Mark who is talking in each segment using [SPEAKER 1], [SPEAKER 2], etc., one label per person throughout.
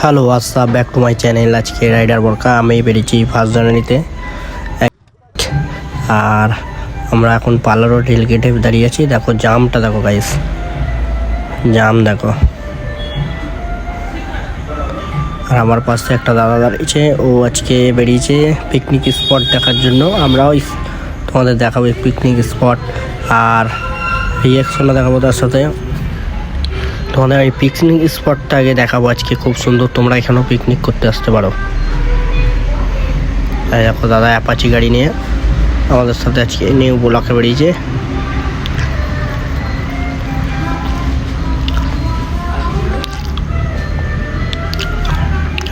[SPEAKER 1] Hello আসসালাম back to my channel. আজকে rider বোরকা আমি বেরিয়েছি 1 জানুয়ারিতে। আর আমরা এখন পার্লার রোড রেল গেটে দাঁড়িয়ে আছি। দেখো জামটা দেখো গাইস, জাম দেখো। আর আমার পাশে একটা দাদা দাঁড়িয়েছে, ও আজকে বেরিয়েছে পিকনিক স্পট দেখার জন্য। আমরাও তোমাদের দেখাবো পিকনিক স্পট আর রিয়াকশনটা দেখাবো তার সাথে। তোমাদের এই পিকনিক স্পটটা আগে দেখাবো আজকে, খুব সুন্দর, তোমরা এখানেও পিকনিক করতে আসতে পারো। দেখো দাদা অ্যাপাচি গাড়ি নিয়ে আমাদের সাথে আজকে নিউ ব্লকে বেরিয়েছে।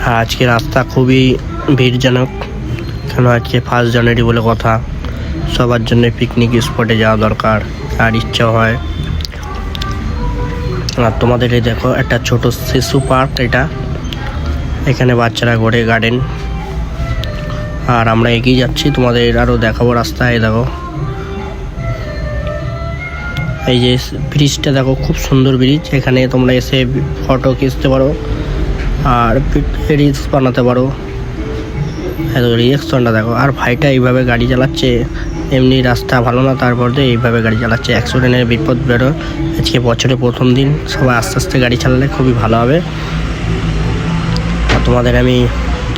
[SPEAKER 1] আর আজকে রাস্তা খুবই ভিড়জনক, কেন আজকে 1 জানুয়ারি বলে কথা। সবার জন্য পিকনিক স্পটে যাওয়া দরকার আর ইচ্ছা হয়। আর তোমাদের এই দেখো একটা ছোট শিশু পার্ক, এটা এখানে বাচ্চারা ঘোরে, গার্ডেন। আর আমরা এগিয়ে যাচ্ছি, তোমাদের আরও দেখাবো রাস্তায়। দেখো এই যে ব্রিজটা দেখো, খুব সুন্দর ব্রিজ। এখানে তোমরা এসে ফটো খিঁচতে পারো আর রিলস বানাতে পারো। রিয়াকশনটা দেখো। আর ভাইটা এইভাবে গাড়ি চালাচ্ছে, এমনি রাস্তা ভালো না, তারপর দিয়ে এইভাবে গাড়ি চালাচ্ছে। অ্যাক্সিডেন্টের বিপদ বেরো। আজকে বছরে প্রথম দিন, সবাই আস্তে আস্তে গাড়ি চালালে খুবই ভালো হবে। আর তোমাদের আমি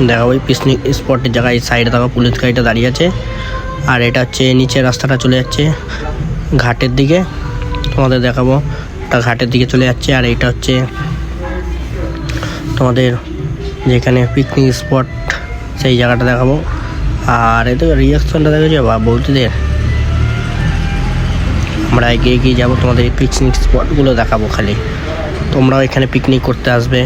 [SPEAKER 1] দেখাবো পিকনিক স্পটের জায়গায় সাইডে দেখো পুলিশ গাড়িটা দাঁড়িয়ে আছে। আর এটা হচ্ছে নিচে রাস্তাটা চলে যাচ্ছে ঘাটের দিকে, তোমাদের দেখাবো। এটা ঘাটের দিকে চলে যাচ্ছে। আর এইটা হচ্ছে তোমাদের যেখানে পিকনিক স্পট, সেই জায়গাটা দেখাবো। আর এতে রিয়াকশনটা দেখেছো বা বৌদিদের। আমরা এগিয়ে এগিয়ে যাবো, তোমাদের এই পিকনিক স্পটগুলো দেখাবো। খালি তোমরাও এখানে পিকনিক করতে আসবে।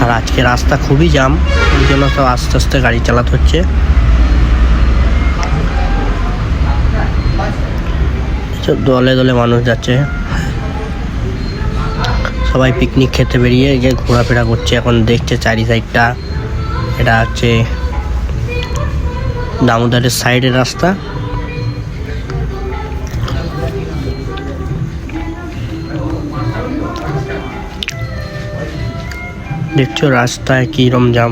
[SPEAKER 1] আর আজকে রাস্তা খুবই জাম, এই জন্য তো আস্তে আস্তে গাড়ি চালাতে হচ্ছে। দলে দলে মানুষ যাচ্ছে, সবাই পিকনিক খেতে বেরিয়ে যে ঘোরাফেরা করছে। এখন দেখছে চারি সাইডটা। এটা হচ্ছে দামোদরের সাইডের রাস্তা। দেখছো রাস্তায় কিরম জাম।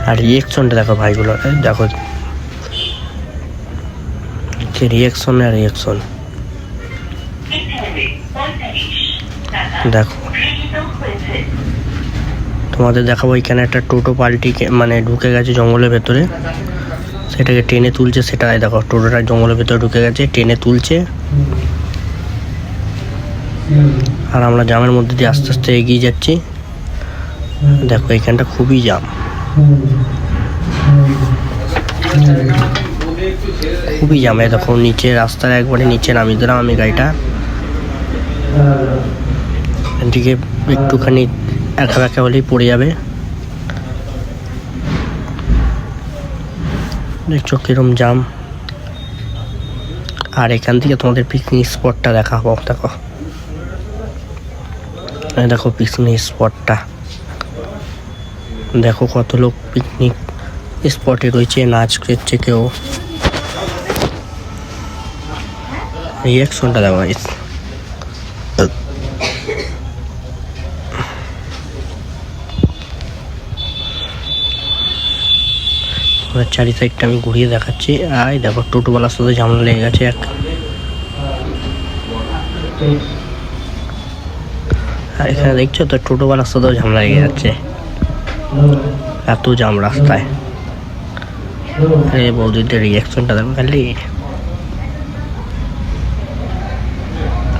[SPEAKER 1] আর রিয়াকশনটা দেখো ভাইগুলো, দেখো রিয়াকশন আর রিয়াকশন দেখো। তোমাদের দেখাবো এখানে একটা টোটো পাল্টিকে মানে ঢুকে গেছে জঙ্গলের ভেতরে, সেটাকে টেনে তুলছে। সেটাই দেখো, টোটোটা জঙ্গলের ভেতরে ঢুকে গেছে, টেনে তুলছে। আর আমরা জামের মধ্যে দিয়ে আস্তে আস্তে এগিয়ে যাচ্ছি। দেখো এখানটা খুবই জাম, খুবই জামে। দেখো নিচে রাস্তার একবারে নিচে নামিয়ে দিলাম আমি গাড়িটা। এদিকে একটুখানি একা একা হলেই পড়ে যাবে। দেখছো কিরম জাম। আর এখান থেকে তোমাদের পিকনিক স্পটটা দেখাবো। দেখো দেখো পিকনিক স্পটটা দেখো, কত লোক পিকনিক স্পটে রয়েছে, নাচ করছে কেউ। রিয়াকশনটা দেখো গাইস। চারি সাইডটা আমি ঘুরিয়ে দেখাচ্ছি। আর দেখো টোটোওয়ালার সাথে ঝামেলা লেগে গেছে এক। আর এখানে দেখছো তো টোটোওয়ালার সাথেও ঝামেলা লেগে যাচ্ছে, এত জাম রাস্তায়। বৌদিদের রিয়াকশনটা দেখো খালি,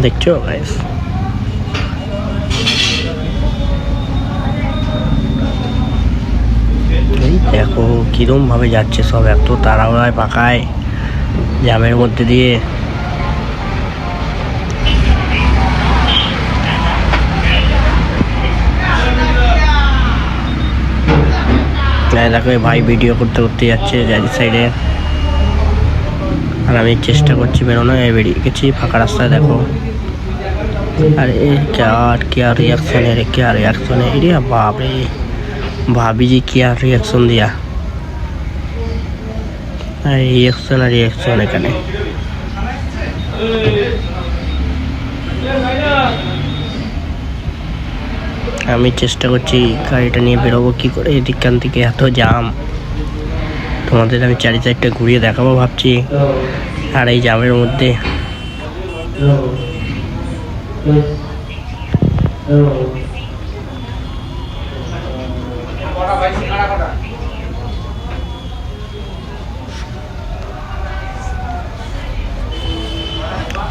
[SPEAKER 1] দেখছো গাইস। দেখো কিরম ভাবে যাচ্ছে সব, এত তাড়াহুড়ায় পাকায় জ্যামের মধ্যে দিয়ে। দেখো ভাই ভিডিও করতে করতে যাচ্ছে গাড়ি সাইডে। আর আমি চেষ্টা করছি বেরোনো, বেরিয়ে গেছি ফাঁকা রাস্তায়। দেখো अरे यार क्या रिएक्शन है रे, क्या रिएक्शन है रे बाप रे। भाभी जी क्या रिएक्शन दिया, रिएक्शन एखाने আমি চেষ্টা করছি গাড়িটা নিয়ে বেরোবো কি করে, এদিকখান থেকে এত জাম। তোমাদের আমি চারি সাইডটা ঘুরিয়ে দেখাবো ভাবছি, আর এই জামের মধ্যে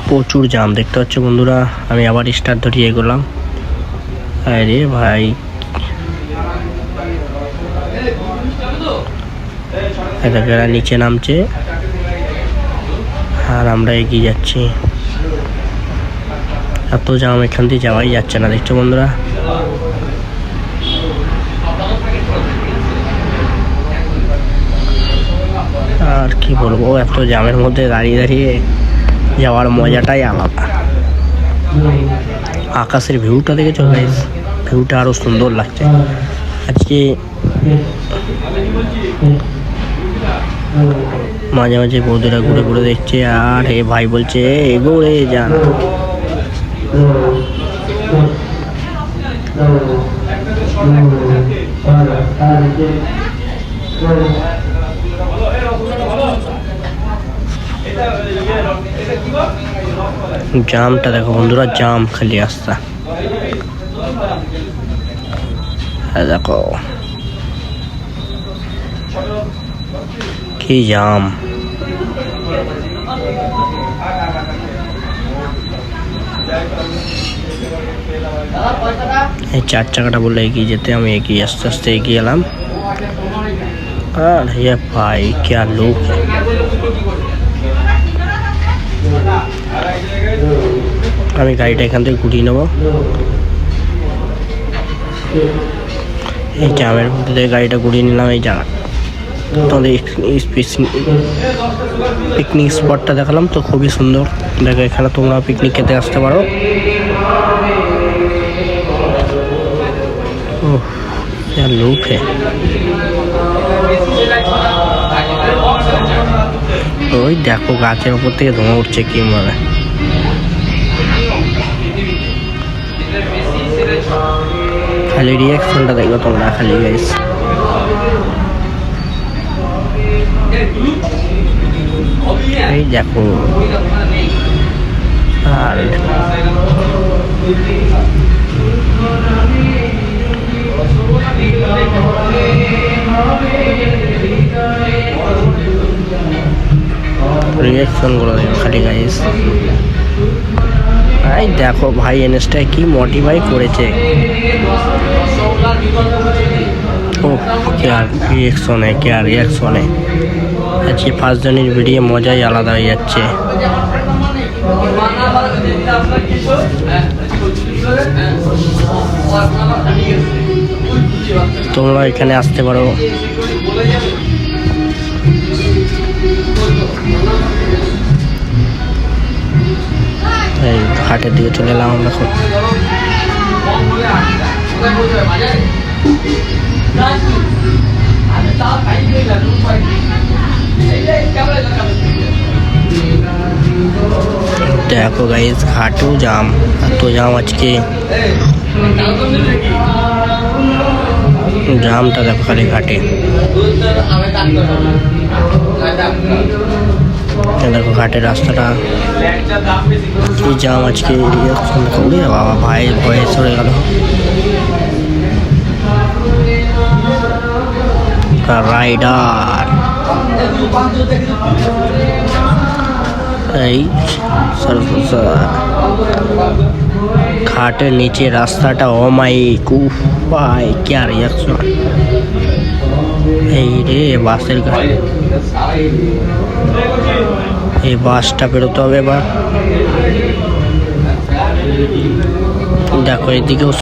[SPEAKER 1] প্রচুর জাম দেখতে পাচ্ছ বন্ধুরা। আমি আবার স্টার্ট ধরিয়ে এগোলাম। আরে ভাই, এরা নিচে নামছে আর আমরা এগিয়ে যাচ্ছি। এত জাম, এখান দিয়ে যাওয়াই যাচ্ছে না দেখছো বন্ধুরা। আর কি বলবো, এত জামের মধ্যে দাঁড়িয়ে দাঁড়িয়ে যাওয়ার মজাটাই আলাদা। আকাশের ভিউটা দেখেছো গাইস, ভিউটা আরো সুন্দর লাগছে আজকে। মাঝে মাঝে বৌদিরা ঘুরে ঘুরে দেখছে, আর হে ভাই বলছে এগোরে যান। জামটা দেখো বন্ধুরা, জাম খালি রাস্তা দেখো কি জাম। এই 4 চাকাটা বলে এগিয়ে যেতে, আমি এগিয়ে আস্তে আস্তে এগিয়ে এলাম। আর ये भाई क्या लोग है। আমি গাড়িটা এখান থেকে ঘুরিয়ে নেবো। এই জামের মধ্যে থেকে গাড়িটা ঘুরিয়ে নিলাম। এই জায়গা তোমাদের পিকনিক স্পটটা দেখালাম তো, খুবই সুন্দর। দেখো এখানে তোমরা পিকনিক খেতে আসতে পারো। ওহ क्या लोग है। ওই দেখো গাছের উপর থেকে ধোঁয়া উঠছে কিভাবে। খালি রিয়াকশনটা দেখো তোমরা খালি গাইস। এই দেখো, আর রিয়াকশন গুলো দেখো খালি গাইস। এই দেখো ভাই এনএসটা কি মডিফাই করেছে। ও क्या रिएक्शन है, क्या रिएक्शन है। আজকে 5 জনের ভিডিও মজাই আলাদা হয়ে যাচ্ছে। তোমরা এখানে আসতে পারো। এই ঘাটের দিকে চলে এলাম আমরা। দেখো গাইস ঘাটেও জাম, এত জাম আজকে। জামটা দেখো খালি ঘাটে। দেখো ঘাটের রাস্তাটা কি জাম আজকে। বাবা ভাই ভয়ে চলে গেল। রাইডার এই ঘাটের নিচে রাস্তাটা ও মাই কুফ ভাই क्या रिएक्शन। এই রে বাসের গাড়ি, এই বাসটা বেরোতে হবে এবার। দেখো এদিকেও